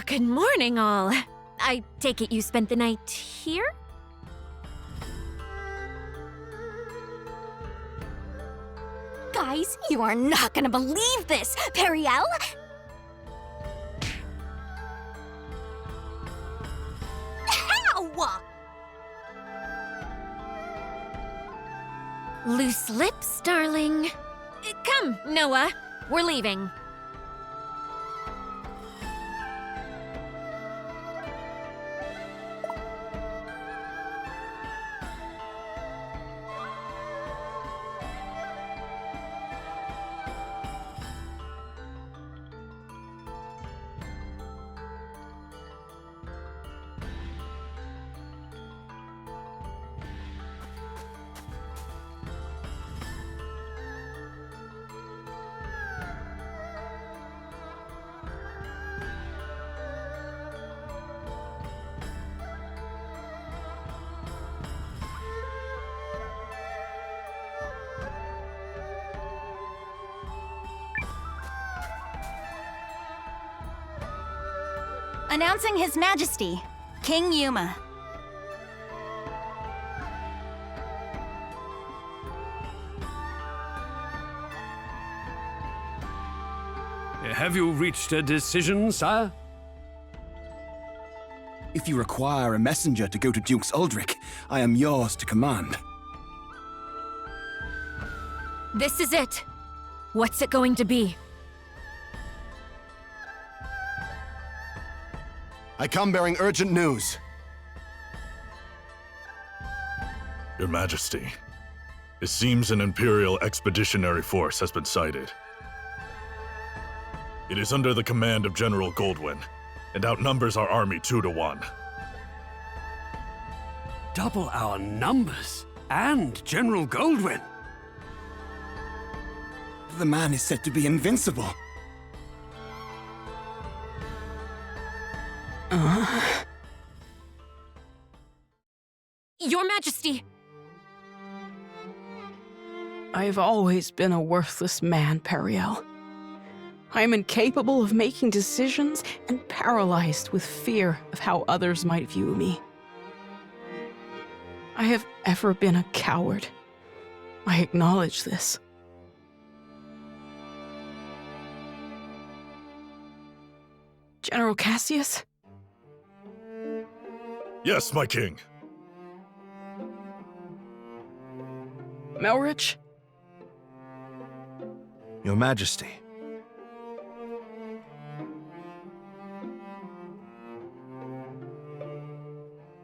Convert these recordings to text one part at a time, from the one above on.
Good morning, all. I take it you spent the night here? Guys, you are not gonna believe this! Periel? How? Loose lips, darling. Come, Noah. We're leaving. Announcing His Majesty, King Yuma. Have you reached a decision, sire? If you require a messenger to go to Duke's Uldric, I am yours to command. This is it. What's it going to be? I come bearing urgent news. Your Majesty, it seems an Imperial Expeditionary Force has been sighted. It is under the command of General Goldwyn, and outnumbers our army 2 to 1. Double our numbers, and General Goldwyn. The man is said to be invincible. Your Majesty! I have always been a worthless man, Periel. I am incapable of making decisions and paralyzed with fear of how others might view me. I have ever been a coward. I acknowledge this. General Kassius? Yes, my king. Melrich? Your Majesty.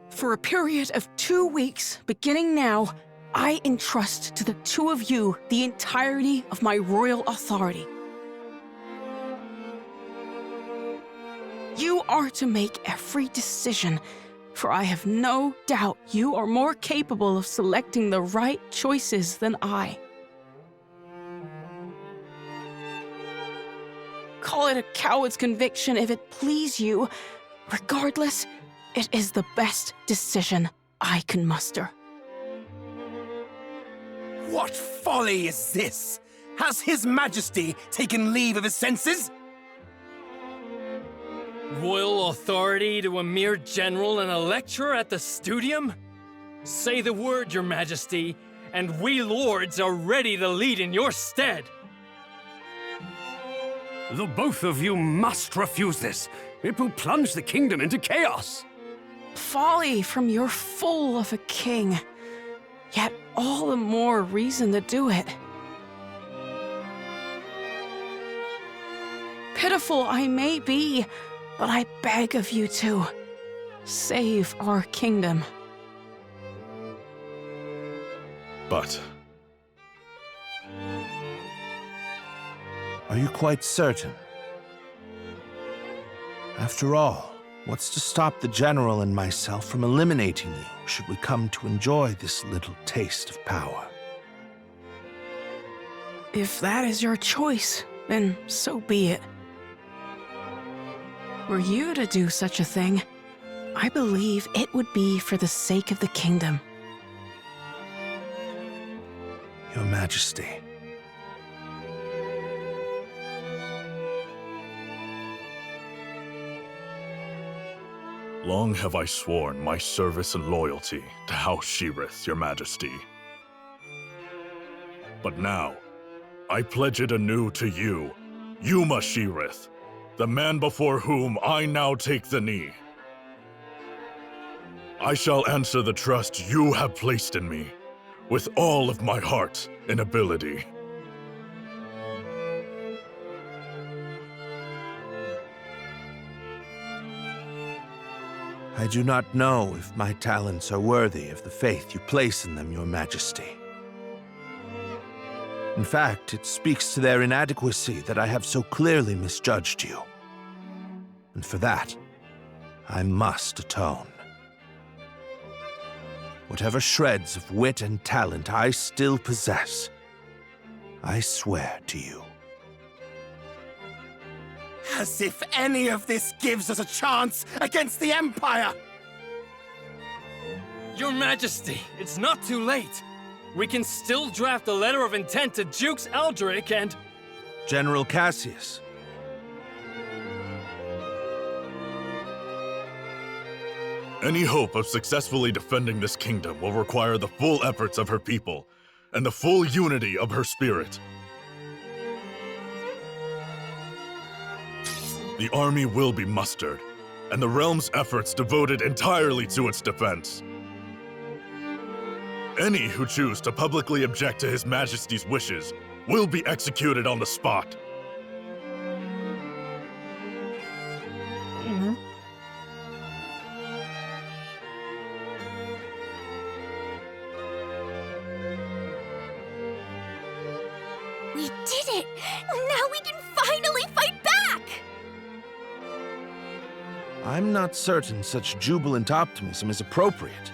For a period of 2 weeks, beginning now, I entrust to the 2 of you the entirety of my royal authority. You are to make every decision, for I have no doubt you are more capable of selecting the right choices than I. Call it a coward's conviction if it please you. Regardless, it is the best decision I can muster. What folly is this? Has His Majesty taken leave of his senses? Royal authority to a mere general and a lecturer at the studium? Say the word, Your Majesty, and we lords are ready to lead in your stead. The both of you must refuse this. It will plunge the kingdom into chaos. Folly from your fool of a king. Yet all the more reason to do it. Pitiful I may be, but I beg of you to save our kingdom. But Are you quite certain? After all, what's to stop the General and myself from eliminating you should we come to enjoy this little taste of power? If that is your choice, then so be it. Were you to do such a thing, I believe it would be for the sake of the kingdom. Your Majesty. Long have I sworn my service and loyalty to House Sheerith, your majesty. But now, I pledge it anew to you, Yuma Sheerith, the man before whom I now take the knee. I shall answer the trust you have placed in me, with all of my heart and ability. I do not know if my talents are worthy of the faith you place in them, Your Majesty. In fact, it speaks to their inadequacy that I have so clearly misjudged you. And for that, I must atone. Whatever shreds of wit and talent I still possess, I swear to you. As if any of this gives us a chance against the Empire! Your Majesty, it's not too late. We can still draft a letter of intent to Jukes Aldrich and... General Kassius. Any hope of successfully defending this kingdom will require the full efforts of her people and the full unity of her spirit. The army will be mustered, and the realm's efforts devoted entirely to its defense. Any who choose to publicly object to His Majesty's wishes will be executed on the spot. We did it! Now we can finally fight back! I'm not certain such jubilant optimism is appropriate.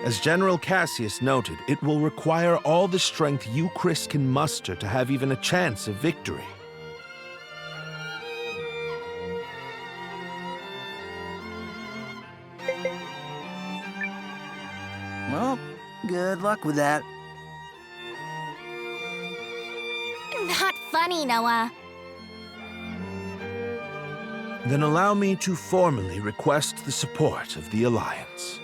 As General Kassius noted, it will require all the strength you, Chris, can muster to have even a chance of victory. Well, good luck with that. Not funny, Noah. Then allow me to formally request the support of the Alliance.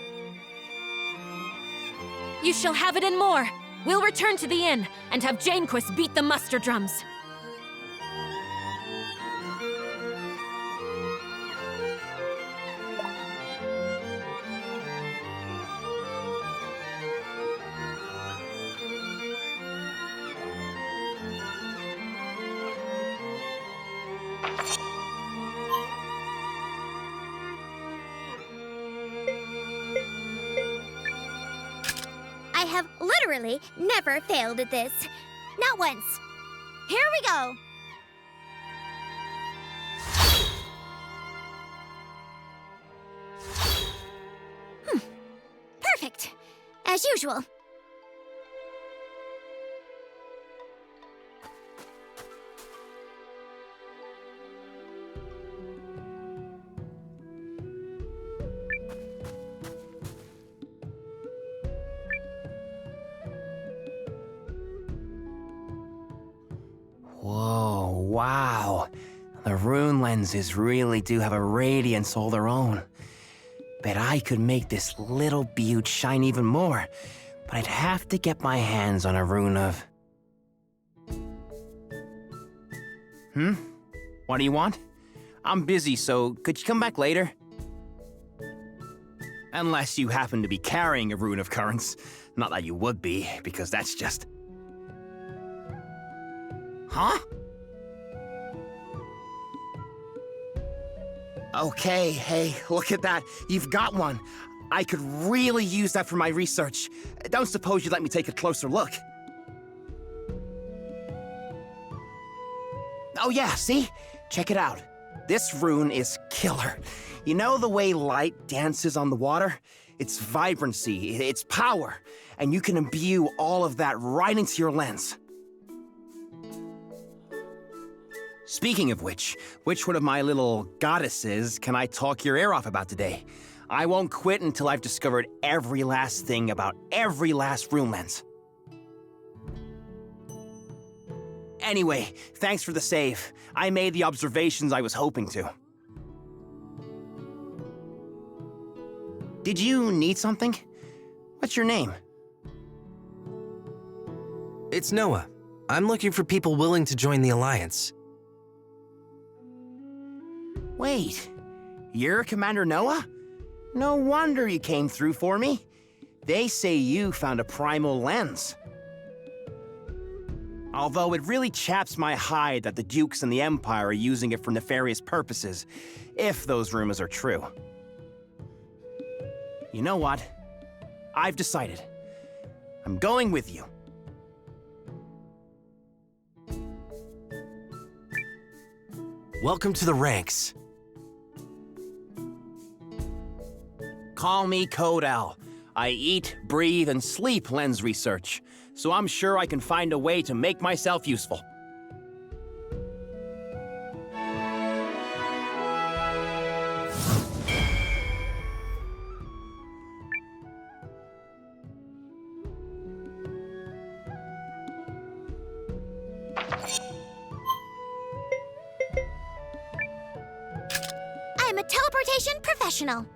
You shall have it and more. We'll return to the inn and have Janequist beat the muster drums. I have literally never failed at this. Not once. Here we go. Perfect. As usual. Whoa, wow. The rune lenses really do have a radiance all their own. Bet I could make this little beaut shine even more, but I'd have to get my hands on a rune of... What do you want? I'm busy, so could you come back later? Unless you happen to be carrying a rune of currents. Not that you would be, because that's just... Huh? Okay, hey, look at that. You've got one. I could really use that for my research. Don't suppose you'd let me take a closer look. Oh yeah, see? Check it out. This rune is killer. You know the way light dances on the water? It's vibrancy, it's power, and you can imbue all of that right into your lens. Speaking of which one of my little goddesses can I talk your ear off about today? I won't quit until I've discovered every last thing about every last rune lens. Anyway, thanks for the save. I made the observations I was hoping to. Did you need something? What's your name? It's Noah. I'm looking for people willing to join the Alliance. Wait, you're Commander Noah? No wonder you came through for me. They say you found a primal lens. Although it really chaps my hide that the Dukes and the Empire are using it for nefarious purposes, if those rumors are true. You know what? I've decided. I'm going with you. Welcome to the ranks. Call me Codell. I eat, breathe, and sleep lens research, so I'm sure I can find a way to make myself useful. I'm a teleportation professional.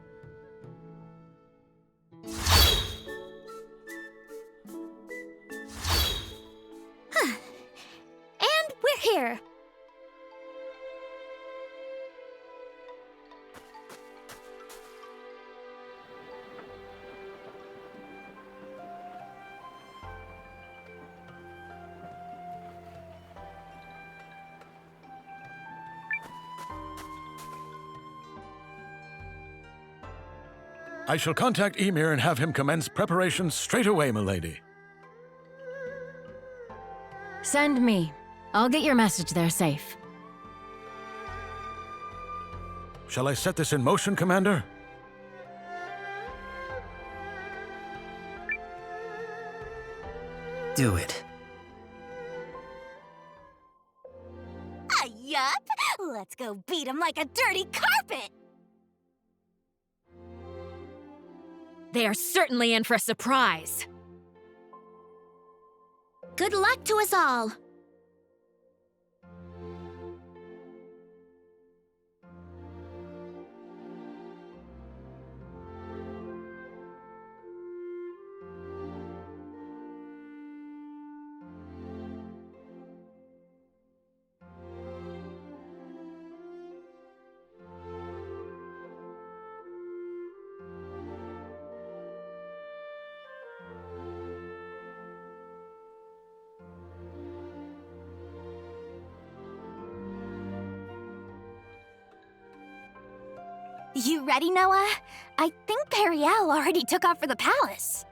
And we're here. I shall contact Ymir and have him commence preparations straight away, milady. Send me. I'll get your message there safe. Shall I set this in motion, Commander? Do it. Yup. Let's go beat him like a dirty carpet. They are certainly in for a surprise. Good luck to us all. You ready, Noah? I think Periel already took off for the palace.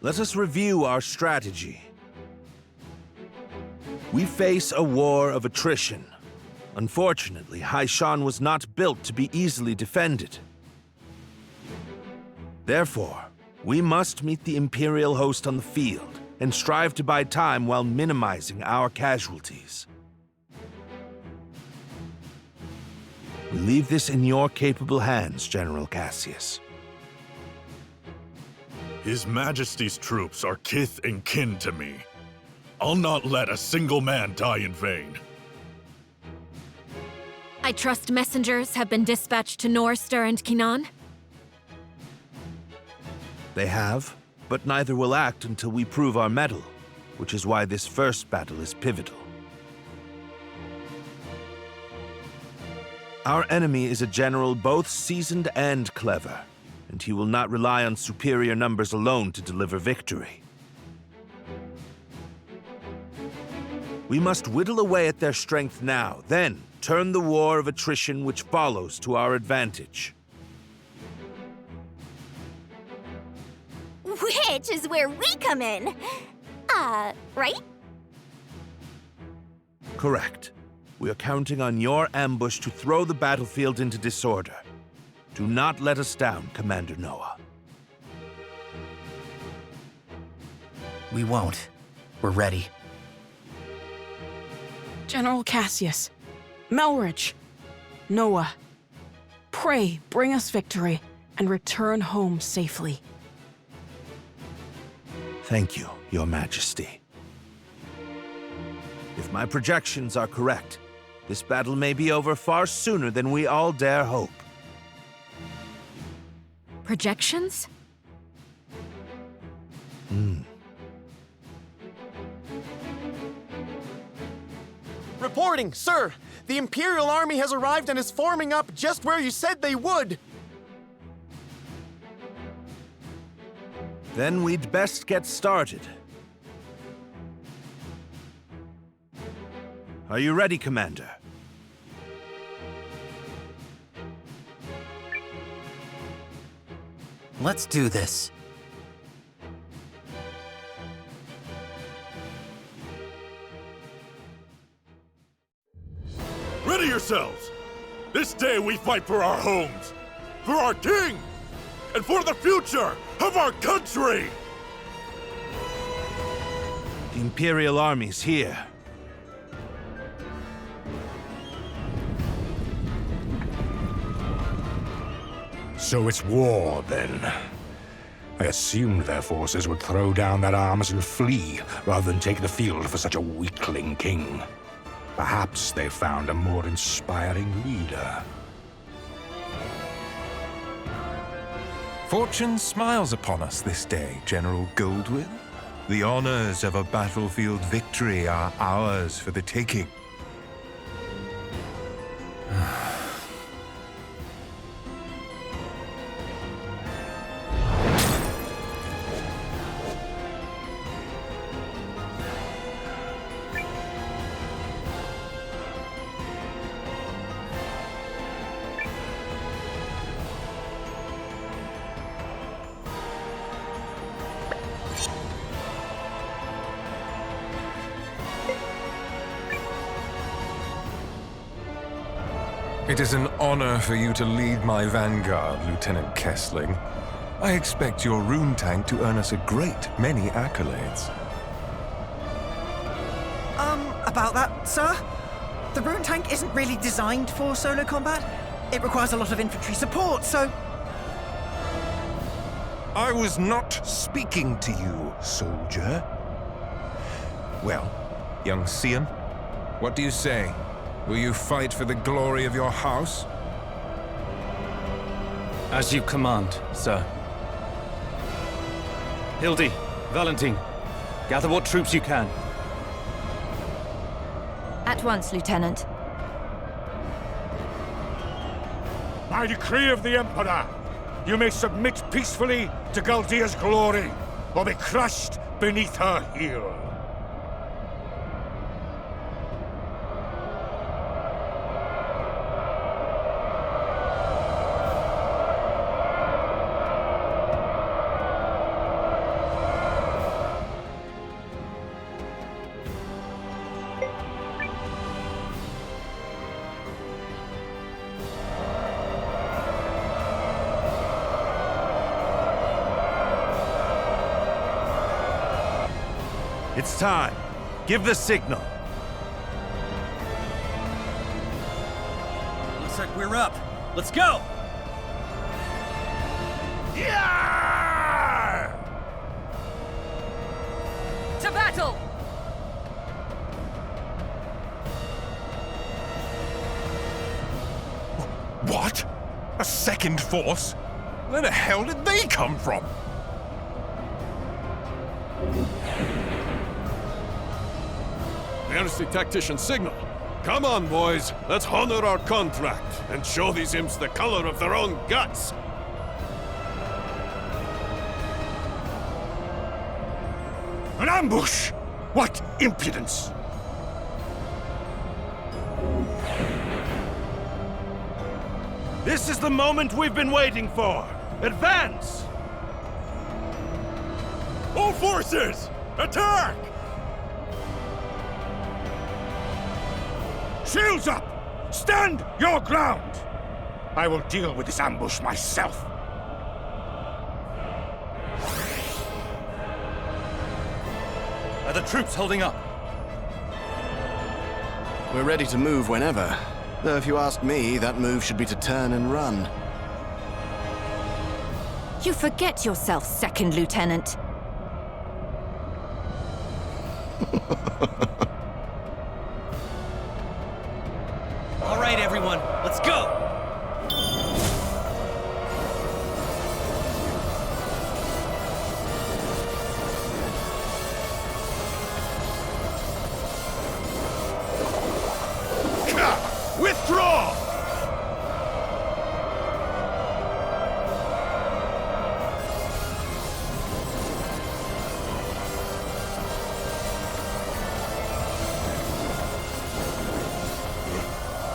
Let us review our strategy. We face a war of attrition. Unfortunately, Hishahn was not built to be easily defended. Therefore, we must meet the Imperial host on the field and strive to buy time while minimizing our casualties. We leave this in your capable hands, General Kassius. His Majesty's troops are kith and kin to me. I'll not let a single man die in vain. I trust messengers have been dispatched to Norster and Kinan? They have, but neither will act until we prove our mettle, which is why this first battle is pivotal. Our enemy is a general both seasoned and clever, and he will not rely on superior numbers alone to deliver victory. We must whittle away at their strength now, then turn the war of attrition which follows to our advantage. Which is where we come in. Right? Correct. We are counting on your ambush to throw the battlefield into disorder. Do not let us down, Commander Noah. We won't. We're ready. General Kassius, Melridge, Noah, pray bring us victory and return home safely. Thank you, Your Majesty. If my projections are correct, this battle may be over far sooner than we all dare hope. Projections? Reporting, sir! The Imperial Army has arrived and is forming up just where you said they would! Then we'd best get started. Are you ready, Commander? Let's do this. Ready yourselves! This day we fight for our homes, for our king, and for the future of our country! The Imperial Army's here. So it's war, then. I assumed their forces would throw down their arms and flee, rather than take the field for such a weakling king. Perhaps they found a more inspiring leader. Fortune smiles upon us this day, General Goldwyn. The honors of a battlefield victory are ours for the taking. It is an honor for you to lead my vanguard, Lieutenant Kessling. I expect your rune tank to earn us a great many accolades. About that, sir? The rune tank isn't really designed for solo combat. It requires a lot of infantry support, so... I was not speaking to you, soldier. Well, young Sieffre, what do you say? Will you fight for the glory of your house? As you command, sir. Hildy, Valentine, gather what troops you can. At once, Lieutenant. By decree of the Emperor, you may submit peacefully to Galdia's glory, or be crushed beneath her heel. It's time. Give the signal. Looks like we're up. Let's go! Yeah! To battle! What? A second force? Where the hell did they come from? There's the tactician signal. Come on, boys. Let's honor our contract and show these imps the color of their own guts. An ambush! What impudence! This is the moment we've been waiting for! Advance! All forces! Attack! Shields up! Stand your ground! I will deal with this ambush myself. Are the troops holding up? We're ready to move whenever. Though if you ask me, that move should be to turn and run. You forget yourself, Second Lieutenant. All right, everyone, let's go! Withdraw!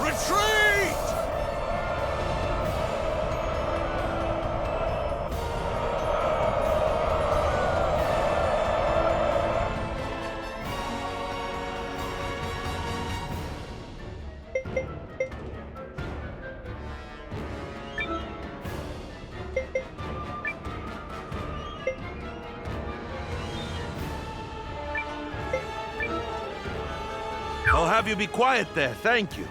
Retreat! I'll have you be quiet there, thank you.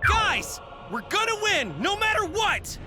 Guys, we're gonna win, no matter what!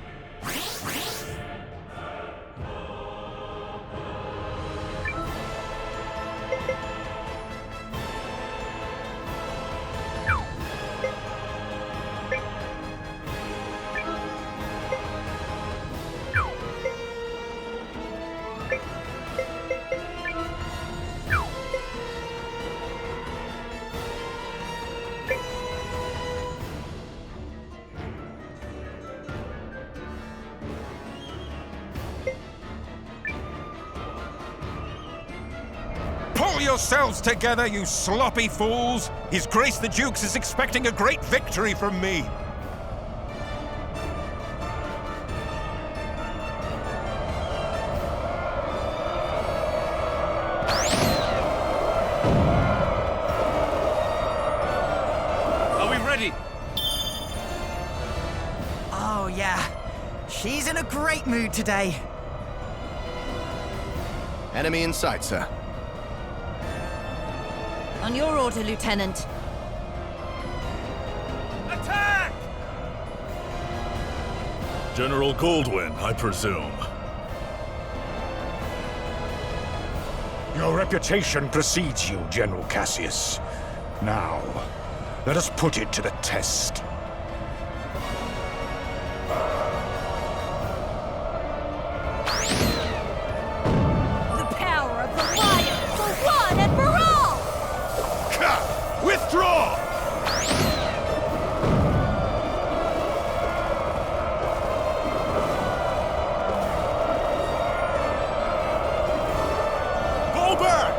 Pull yourselves together, you sloppy fools! His Grace the Dukes is expecting a great victory from me! Are we ready? Oh, yeah. She's in a great mood today. Enemy in sight, sir. On your order, Lieutenant. Attack! General Goldwyn, I presume. Your reputation precedes you, General Kassius. Now, let us put it to the test. The power of the lion for one and for all! Withdraw! Fall back!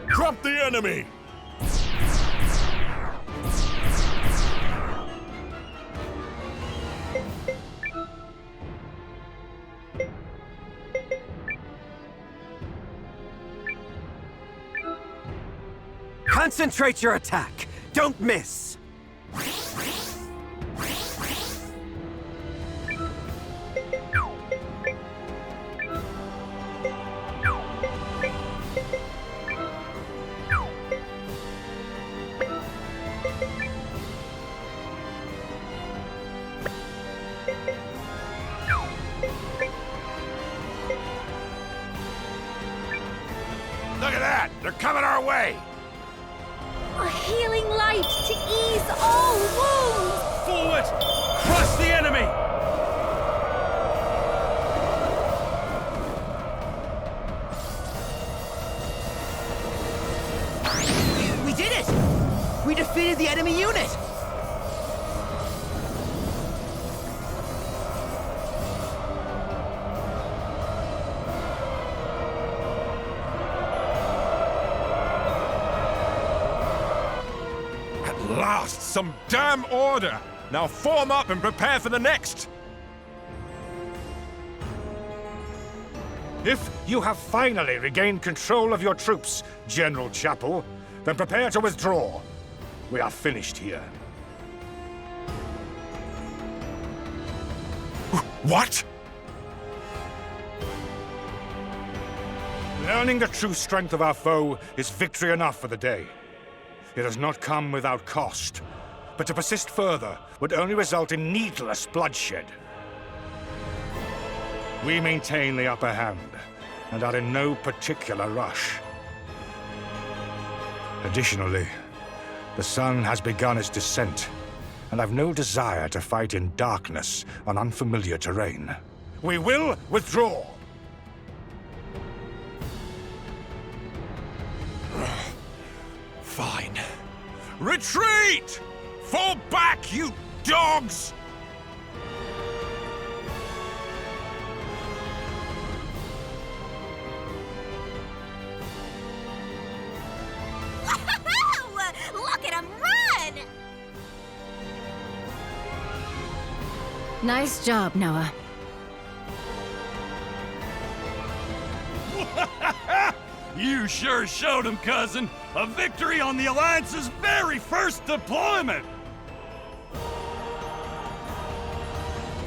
Drop the enemy! Concentrate your attack! Don't miss! way! A healing light to ease all wounds! Forward! Crush the enemy! We did it! We defeated the enemy unit! At last, some damn order! Now form up and prepare for the next! If you have finally regained control of your troops, General Chapel, then prepare to withdraw. We are finished here. What? Learning the true strength of our foe is victory enough for the day. It has not come without cost, but to persist further would only result in needless bloodshed. We maintain the upper hand, and are in no particular rush. Additionally, the sun has begun its descent, and I've no desire to fight in darkness on unfamiliar terrain. We will withdraw! Fine. Retreat! Fall back, you dogs! Look at him run! Nice job, Noah. You sure showed him, cousin. A victory on the Alliance's very first deployment!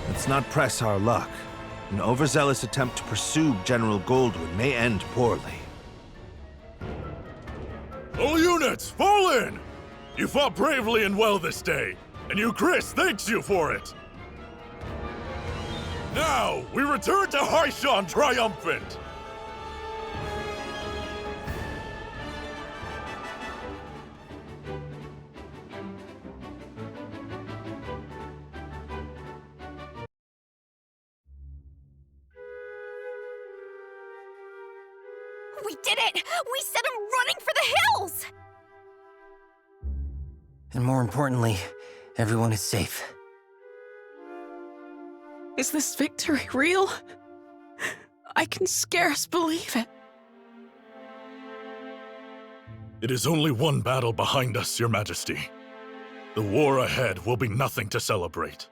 Let's not press our luck. An overzealous attempt to pursue General Goldwyn may end poorly. All units, fall in! You fought bravely and well this day, and you, Chris, thanks you for it! Now, we return to Hishahn triumphant! We did it! We sent him running for the hills! And more importantly, everyone is safe. Is this victory real? I can scarce believe it. It is only one battle behind us, Your Majesty. The war ahead will be nothing to celebrate.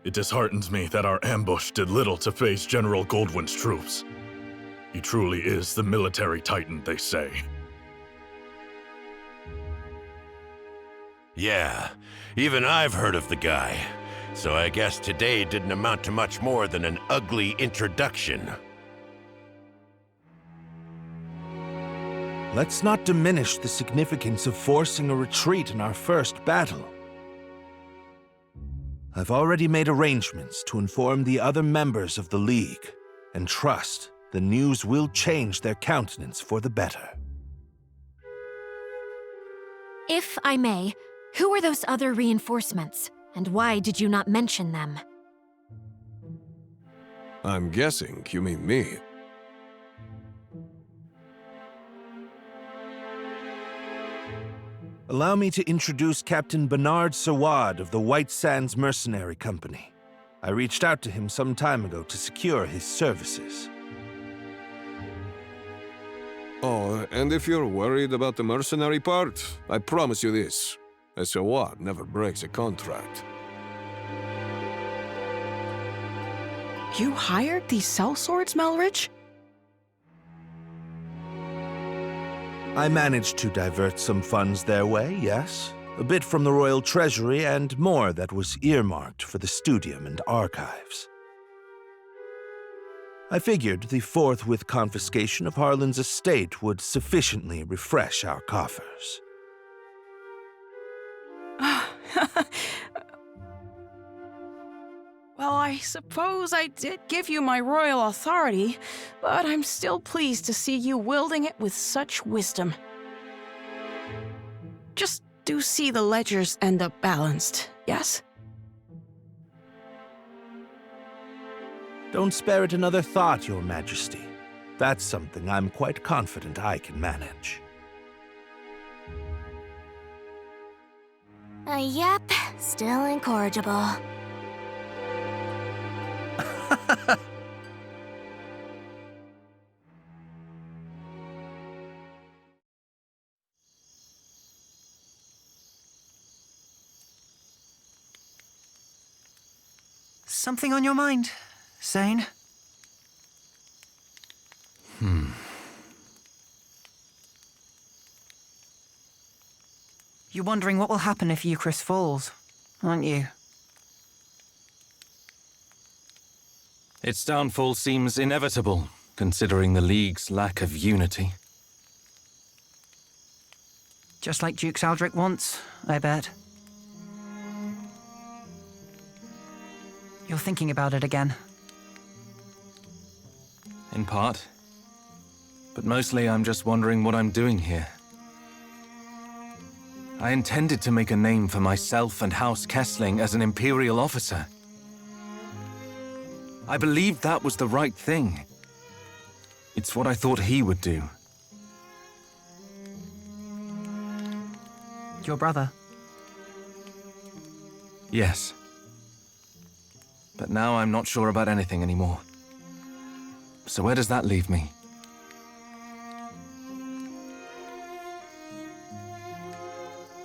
It disheartens me that our ambush did little to face General Goldwyn's troops. He truly is the military titan, they say. Yeah, even I've heard of the guy. So I guess today didn't amount to much more than an ugly introduction. Let's not diminish the significance of forcing a retreat in our first battle. I've already made arrangements to inform the other members of the League, and trust the news will change their countenance for the better. If I may, who are those other reinforcements, and why did you not mention them? I'm guessing you mean me. Allow me to introduce Captain Bernard Sawad of the White Sands Mercenary Company. I reached out to him some time ago to secure his services. Oh, and if you're worried about the mercenary part, I promise you this. A Sawad never breaks a contract. You hired these sellswords, Melridge? I managed to divert some funds their way, yes. A bit from the royal treasury and more that was earmarked for the studium and archives. I figured the forthwith confiscation of Harlan's estate would sufficiently refresh our coffers. Well, I suppose I did give you my royal authority, but I'm still pleased to see you wielding it with such wisdom. Just do see the ledgers end up balanced, yes? Don't spare it another thought, Your Majesty. That's something I'm quite confident I can manage. Yep, still incorrigible. Something on your mind, Zane? You're wondering what will happen if Eucharist falls, aren't you? Its downfall seems inevitable, considering the League's lack of unity. Just like Duke Saldric wants, I bet. You're thinking about it again. In part. But mostly I'm just wondering what I'm doing here. I intended to make a name for myself and House Kessling as an Imperial officer. I believed that was the right thing. It's what I thought he would do. Your brother? Yes. But now I'm not sure about anything anymore. So where does that leave me?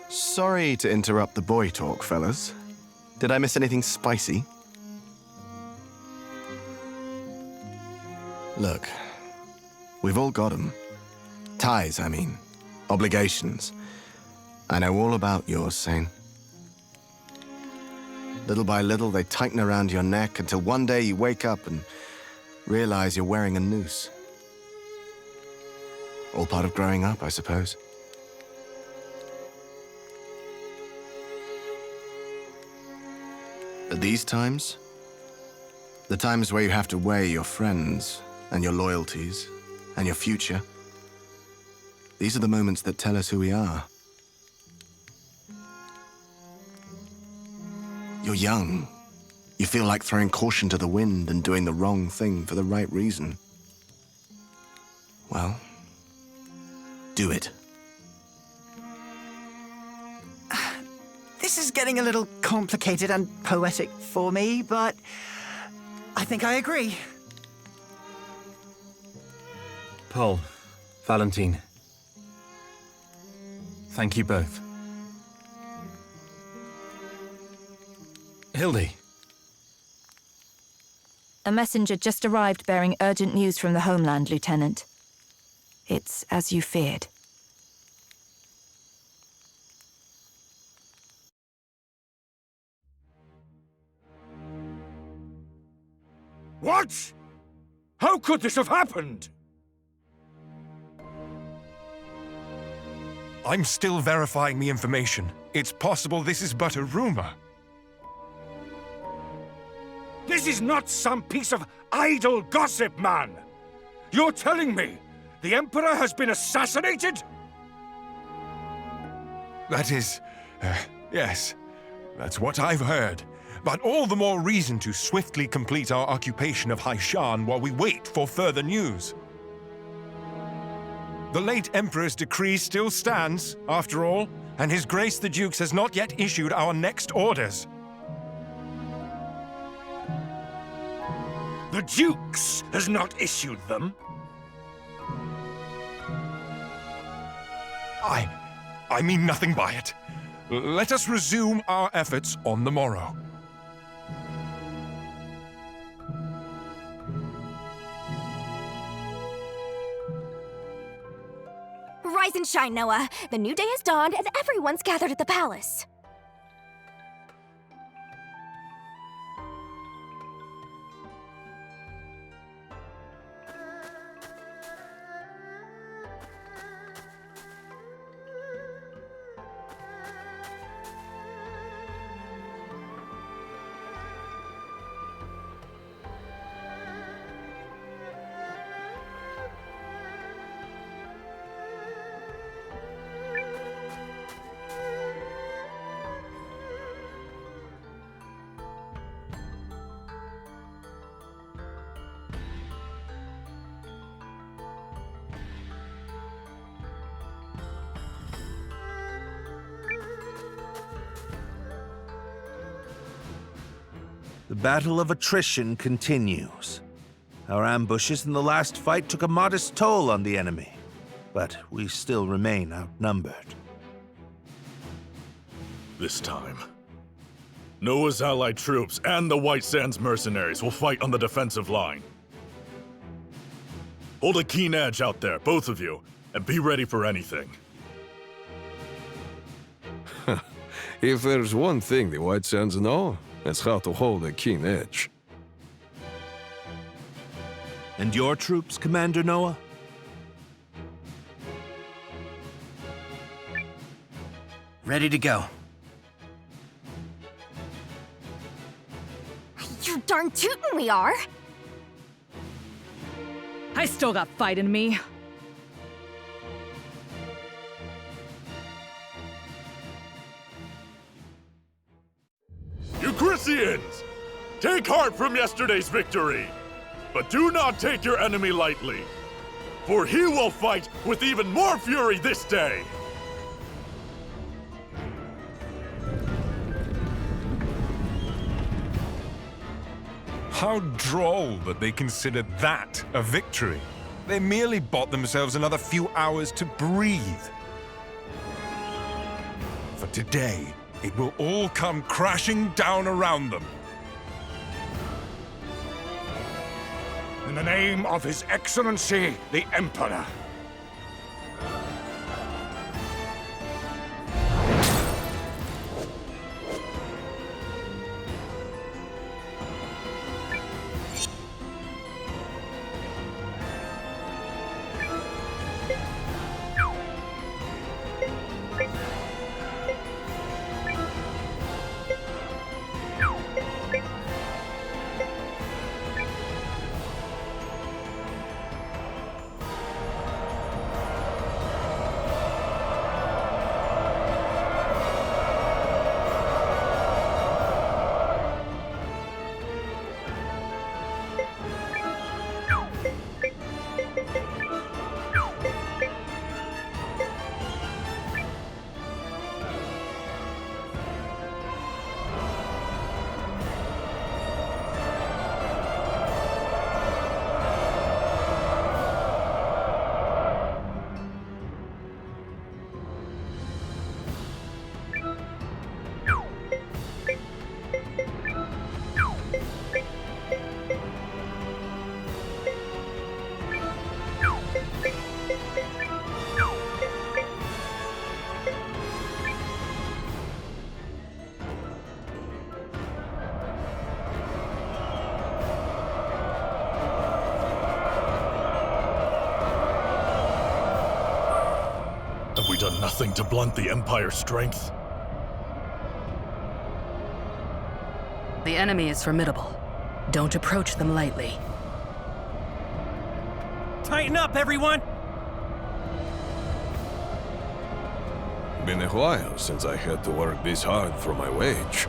Sorry to interrupt the boy talk, fellas. Did I miss anything spicy? Look, we've all got 'em. Ties, I mean. Obligations. I know all about yours, Zane. Little by little, they tighten around your neck until one day you wake up and realize you're wearing a noose. All part of growing up, I suppose. But these times, the times where you have to weigh your friends and your loyalties and your future, these are the moments that tell us who we are. You're young. You feel like throwing caution to the wind and doing the wrong thing for the right reason. Well, do it. This is getting a little complicated and poetic for me, but I think I agree. Paul, Valentine. Thank you both. Hildy. A messenger just arrived bearing urgent news from the homeland, Lieutenant. It's as you feared. What? How could this have happened? I'm still verifying the information. It's possible this is but a rumor. This is not some piece of idle gossip, man! You're telling me the Emperor has been assassinated? That is... yes. That's what I've heard. But all the more reason to swiftly complete our occupation of Hishahn while we wait for further news. The late Emperor's decree still stands, after all, and His Grace the Dukes has not yet issued our next orders. The Dukes has not issued them? I mean nothing by it. Let us resume our efforts on the morrow. Rise and shine, Noah. The new day has dawned and everyone's gathered at the palace. The battle of attrition continues. Our ambushes in the last fight took a modest toll on the enemy, but we still remain outnumbered. This time, Noah's allied troops and the White Sands mercenaries will fight on the defensive line. Hold a keen edge out there, both of you, and be ready for anything. If there's one thing the White Sands know, it's how to hold a keen edge. And your troops, Commander Noah? Ready to go. You darn tootin' we are! I still got fight in me. Euchrysians! Take heart from yesterday's victory, but do not take your enemy lightly, for he will fight with even more fury this day! How droll that they consider that a victory. They merely bought themselves another few hours to breathe. For today, it will all come crashing down around them. In the name of His Excellency, the Emperor. Have we done nothing to blunt the Empire's strength? The enemy is formidable. Don't approach them lightly. Tighten up, everyone! Been a while since I had to work this hard for my wage.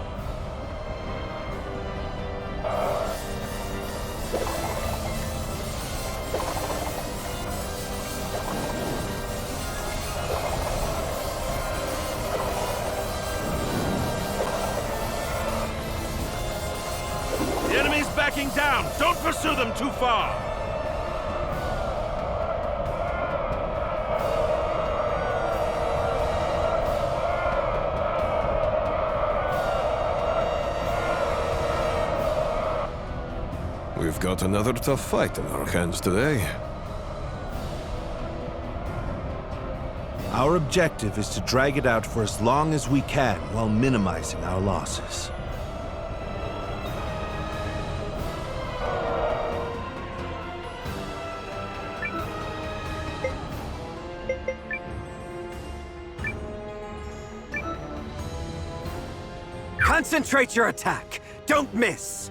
The enemy's backing down! Don't pursue them too far! We've got another tough fight in our hands today. Our objective is to drag it out for as long as we can while minimizing our losses. Concentrate your attack! Don't miss!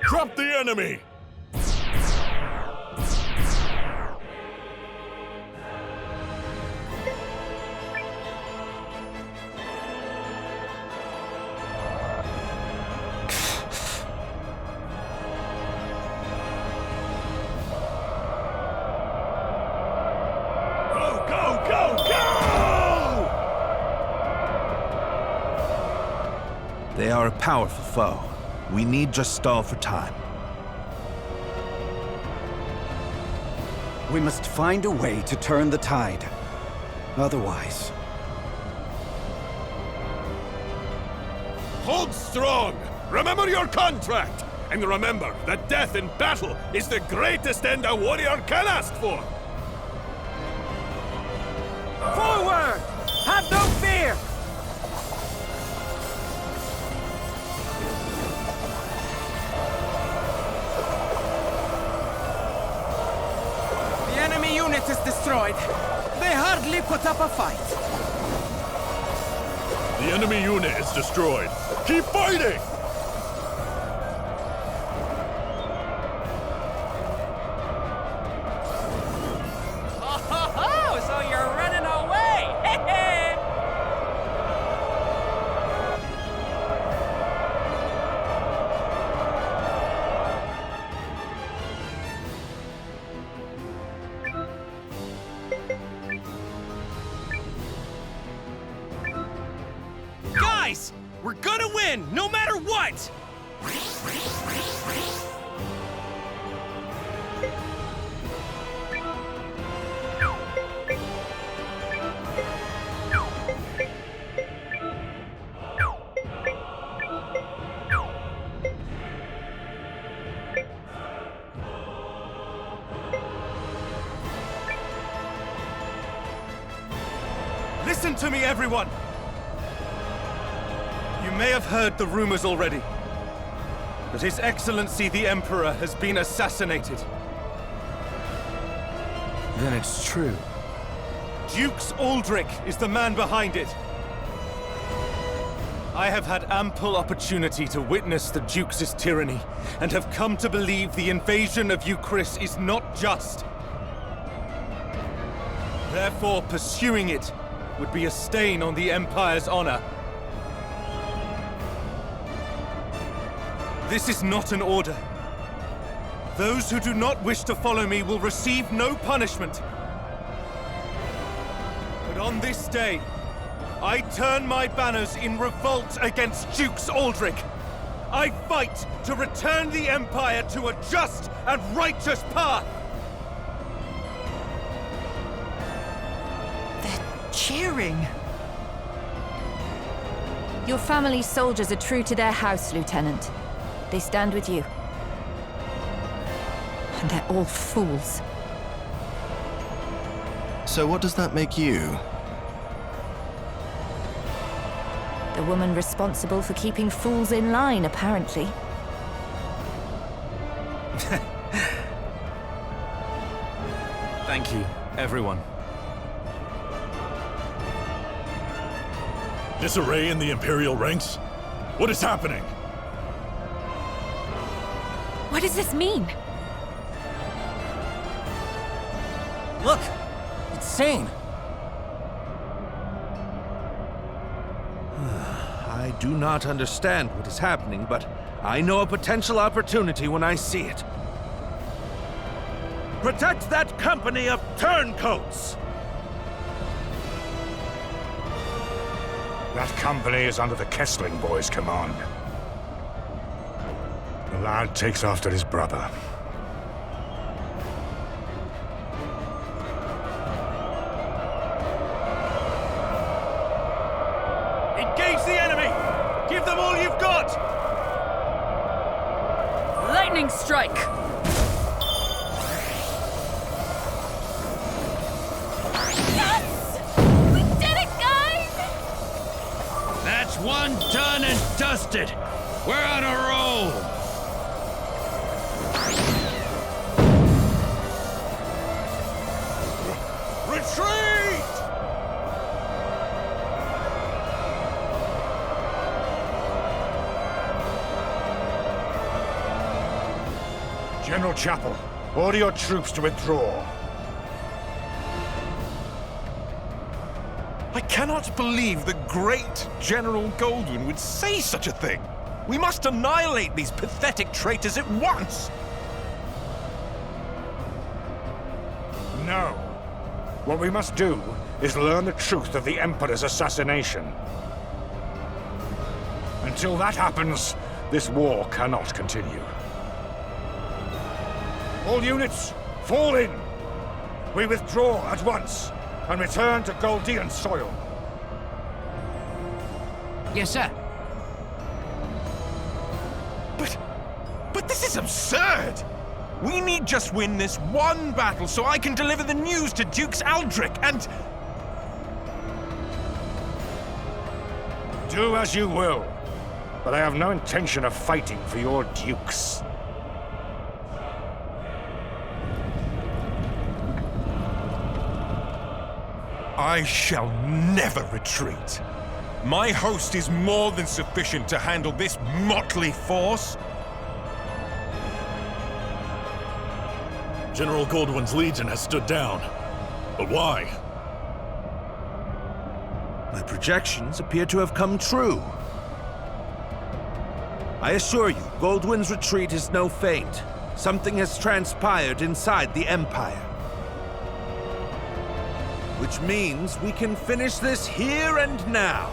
Drop the enemy! They are a powerful foe. We need just stall for time. We must find a way to turn the tide. Otherwise... Hold strong! Remember your contract! And remember that death in battle is the greatest end a warrior can ask for! Forward! Have no fear! The enemy unit is destroyed. They hardly put up a fight. The enemy unit is destroyed. Keep fighting! Oh, so you're running away! Guys, we're gonna win, no matter what! Listen to me, everyone! You may have heard the rumors already, but His Excellency the Emperor has been assassinated. Then it's true. Dukes Aldrich is the man behind it. I have had ample opportunity to witness the Duke's tyranny, and have come to believe the invasion of Euchris is not just. Therefore, pursuing it would be a stain on the Empire's honor. This is not an order. Those who do not wish to follow me will receive no punishment. But on this day, I turn my banners in revolt against Dukes Aldrich. I fight to return the Empire to a just and righteous path. Cheering! Your family's soldiers are true to their house, Lieutenant. They stand with you. And they're all fools. So what does that make you? The woman responsible for keeping fools in line, apparently. Thank you, everyone. Disarray in the Imperial ranks? What is happening? What does this mean? Look! It's Sane! I do not understand what is happening, but I know a potential opportunity when I see it. Protect that company of turncoats! That company is under the Kessling boys' command. The lad takes after his brother. Engage the enemy! Give them all you've got! Lightning strike! That's one done and dusted. We're on a roll. Retreat! General Chapel, order your troops to withdraw. I cannot believe the great General Goldwyn would say such a thing. We must annihilate these pathetic traitors at once! No. What we must do is learn the truth of the Emperor's assassination. Until that happens, this war cannot continue. All units, fall in! We withdraw at once and return to Goldean soil. Yes, sir. But this is absurd! We need just win this one battle so I can deliver the news to Dukes Aldrich and... Do as you will, but I have no intention of fighting for your dukes. I shall never retreat. My host is more than sufficient to handle this motley force. General Goldwyn's legion has stood down. But why? My projections appear to have come true. I assure you, Goldwyn's retreat is no feint. Something has transpired inside the Empire. Which means we can finish this here and now.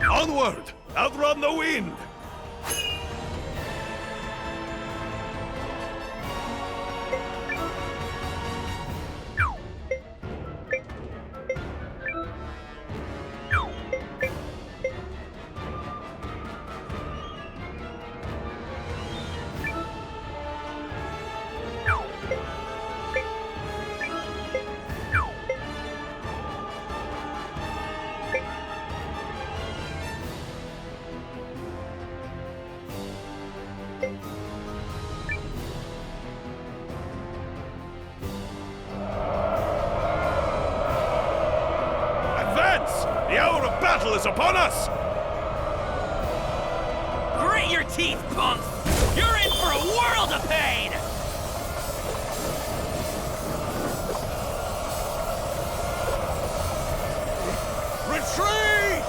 Onward! Outrun the wind! The hour of battle is upon us! Grit your teeth, punk! You're in for a world of pain! Retreat!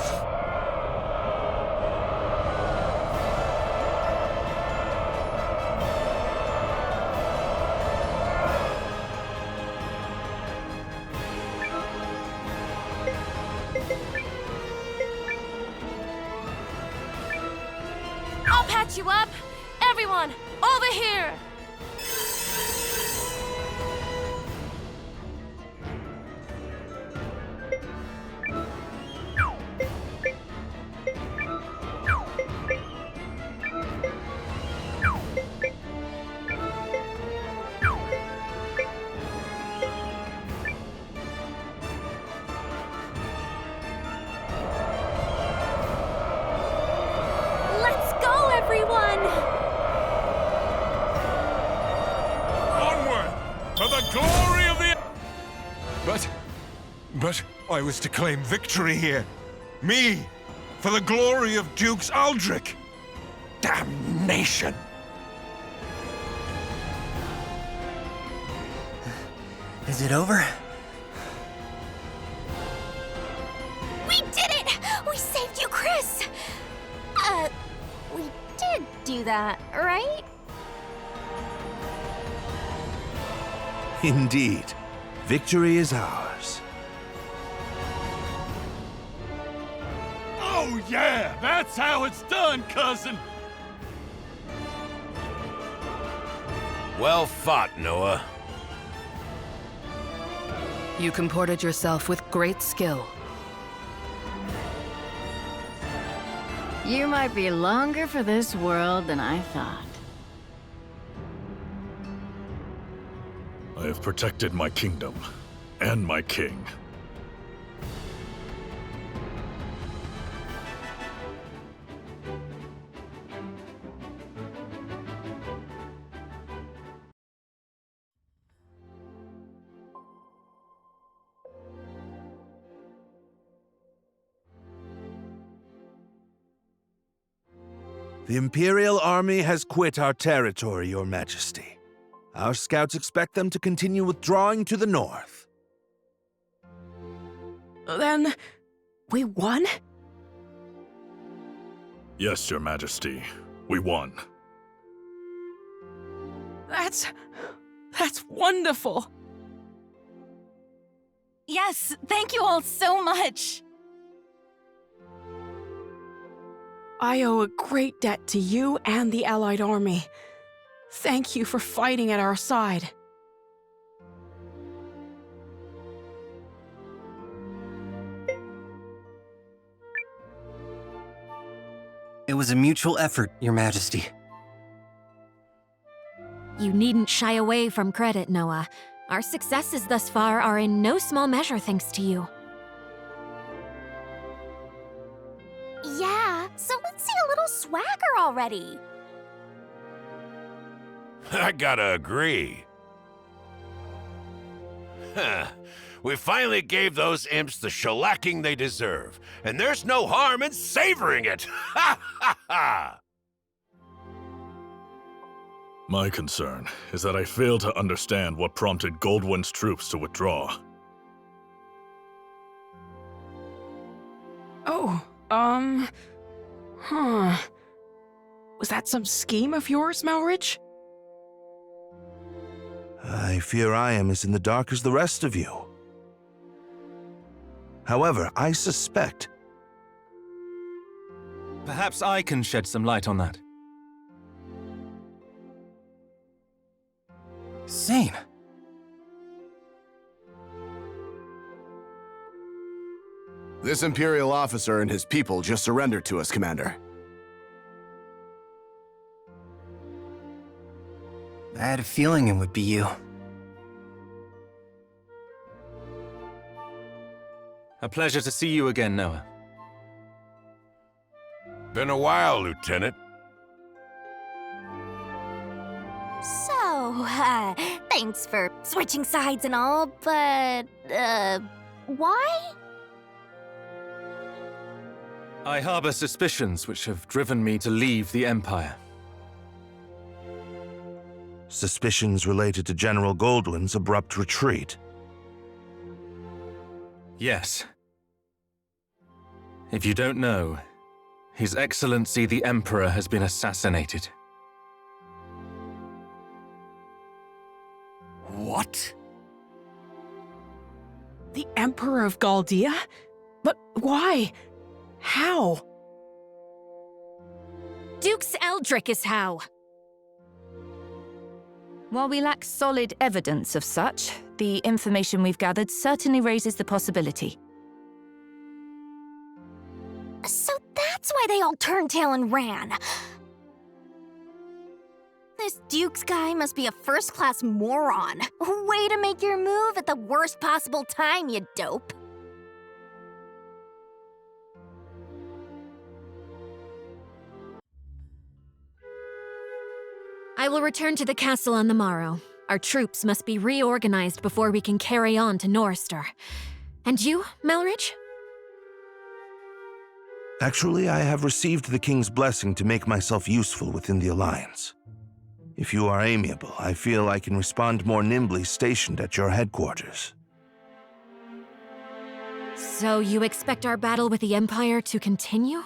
I'll patch you up! Everyone, over here! Let's go, everyone! Onward! For the glory of the... But I was to claim victory here. Me! For the glory of Dukes Aldrich! Damnation! Is it over? We did it! We saved you, Chris! We did do that, right? Indeed. Victory is ours. Oh yeah! That's how it's done, cousin! Well fought, Noah. You comported yourself with great skill. You might be longer for this world than I thought. I have protected my kingdom and my king. The Imperial Army has quit our territory, Your Majesty. Our scouts expect them to continue withdrawing to the north. Then, we won? Yes, Your Majesty. We won. That's wonderful. Yes, thank you all so much. I owe a great debt to you and the Allied army. Thank you for fighting at our side. It was a mutual effort, Your Majesty. You needn't shy away from credit, Noah. Our successes thus far are in no small measure thanks to you. Yeah, so let's see a little swagger already. I gotta agree. Huh. We finally gave those imps the shellacking they deserve, and there's no harm in savoring it! Ha ha ha! My concern is that I fail to understand what prompted Goldwyn's troops to withdraw. Oh, Was that some scheme of yours, Malrich? I fear I am as in the dark as the rest of you. However, I suspect... Perhaps I can shed some light on that. Zane. This Imperial officer and his people just surrendered to us, Commander. I had a feeling it would be you. A pleasure to see you again, Noah. Been a while, Lieutenant. So, thanks for switching sides and all, but, why? I harbor suspicions which have driven me to leave the Empire. Suspicions related to General Goldwyn's abrupt retreat. Yes. If you don't know, His Excellency the Emperor has been assassinated. What? The Emperor of Galdia? But why? How? Dukes Eldrick is how. While we lack solid evidence of such, the information we've gathered certainly raises the possibility. So that's why they all turned tail and ran. This Dukes guy must be a first-class moron. Way to make your move at the worst possible time, you dope. I will return to the castle on the morrow. Our troops must be reorganized before we can carry on to Norrister. And you, Malrich? Actually, I have received the King's blessing to make myself useful within the Alliance. If you are amiable, I feel I can respond more nimbly stationed at your headquarters. So you expect our battle with the Empire to continue?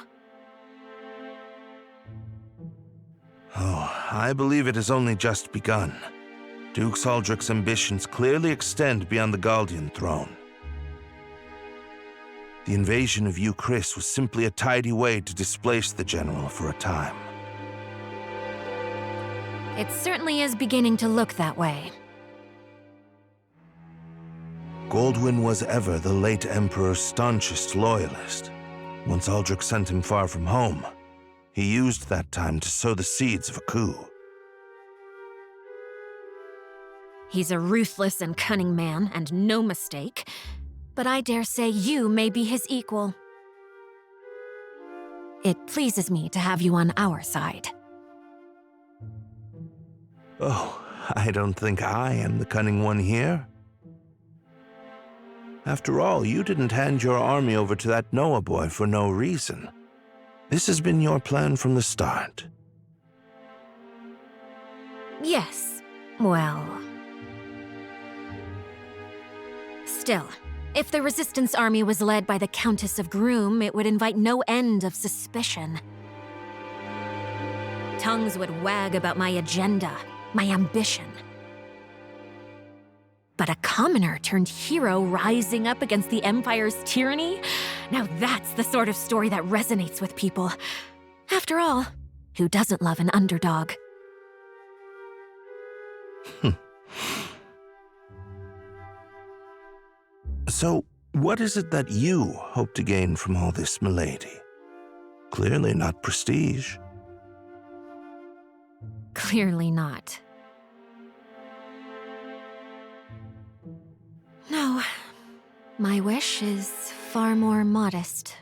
Oh, I believe it has only just begun. Duke Aldrich's ambitions clearly extend beyond the Galdian throne. The invasion of Chris was simply a tidy way to displace the general for a time. It certainly is beginning to look that way. Goldwyn was ever the late Emperor's staunchest loyalist. Once Aldrich sent him far from home, he used that time to sow the seeds of a coup. He's a ruthless and cunning man, and no mistake. But I dare say you may be his equal. It pleases me to have you on our side. Oh, I don't think I am the cunning one here. After all, you didn't hand your army over to that Noah boy for no reason. This has been your plan from the start. Yes, Well... Still, if the Resistance army was led by the Countess of Groom, it would invite no end of suspicion. Tongues would wag about my agenda, my ambition. But a commoner turned hero rising up against the Empire's tyranny? Now that's the sort of story that resonates with people. After all, who doesn't love an underdog? So, what is it that you hope to gain from all this, milady? Clearly not prestige. Clearly not. No, my wish is far more modest.